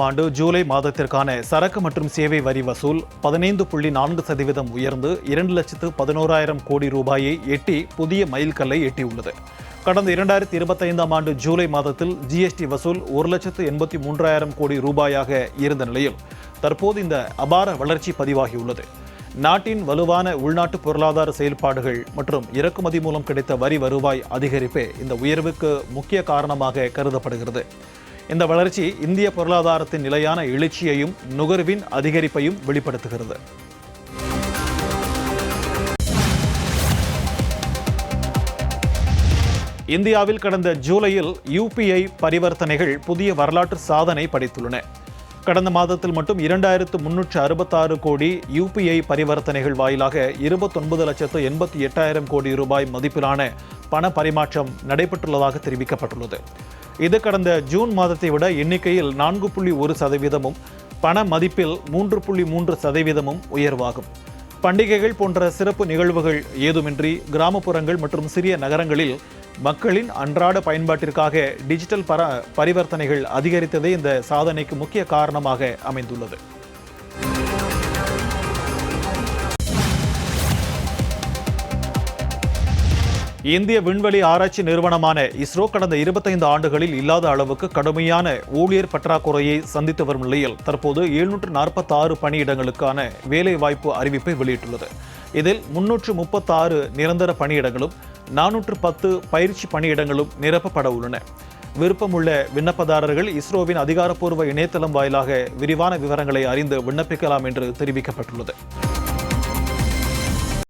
ஆண்டு ஜூலை மாதத்திற்கான சரக்கு மற்றும் சேவை வரி வசூல் 15.4% உயர்ந்து 2,11,000 கோடி ரூபாயை எட்டி புதிய மைல்கல்லை எட்டியுள்ளது. கடந்த 2025 ஆண்டு ஜூலை மாதத்தில் GST வசூல் 1,83,000 கோடி ரூபாயாக இருந்த நிலையில் தற்போது இந்த அபார வளர்ச்சி பதிவாகியுள்ளது. நாட்டின் வலுவான உள்நாட்டு பொருளாதார செயல்பாடுகள் மற்றும் இறக்குமதி மூலம் கிடைத்த வரி வருவாய் அதிகரிப்பே இந்த உயர்வுக்கு முக்கிய காரணமாக கருதப்படுகிறது. இந்த வளர்ச்சி இந்திய பொருளாதாரத்தின் நிலையான எழுச்சியையும் நுகர்வின் அதிகரிப்பையும் வெளிப்படுத்துகிறது. இந்தியாவில் கடந்த ஜூலையில் UPI பரிவர்த்தனைகள் புதிய வரலாற்று சாதனை படைத்துள்ளன. கடந்த மாதத்தில் மட்டும் 2,366 கோடி UPI பரிவர்த்தனைகள் வாயிலாக 29,88,000 கோடி ரூபாய் மதிப்பிலான பண பரிமாற்றம் நடைபெற்றுள்ளதாக தெரிவிக்கப்பட்டுள்ளது. இது கடந்த ஜூன் மாதத்தை விட எண்ணிக்கையில் 4.1%, பண மதிப்பில் 3.3% உயர்வாகும். பண்டிகைகள் போன்ற சிறப்பு நிகழ்வுகள் ஏதுமின்றி கிராமப்புறங்கள் மற்றும் சிறிய நகரங்களில் மக்களின் அன்றாட பயன்பாட்டிற்காக டிஜிட்டல் பரிவர்த்தனைகள் அதிகரித்ததே இந்த சாதனைக்கு முக்கிய காரணமாக அமைந்துள்ளது. இந்திய விண்வெளி ஆராய்ச்சி நிறுவனமான இஸ்ரோ கடந்த 25 ஆண்டுகளில் இல்லாத அளவுக்கு கடுமையான ஊழியர் பற்றாக்குறையை சந்தித்து வரும் நிலையில் தற்போது 746 பணியிடங்களுக்கான வேலைவாய்ப்பு அறிவிப்பை வெளியிட்டுள்ளது. இதில் 336 நிரந்தர பணியிடங்களும் 410 பயிற்சி பணியிடங்களும் நிரப்பப்பட உள்ளன. விருப்பமுள்ள விண்ணப்பதாரர்கள் இஸ்ரோவின் அதிகாரப்பூர்வ இணையதளம் வாயிலாக விரிவான விவரங்களை அறிந்து விண்ணப்பிக்கலாம் என்று தெரிவிக்கப்பட்டுள்ளது.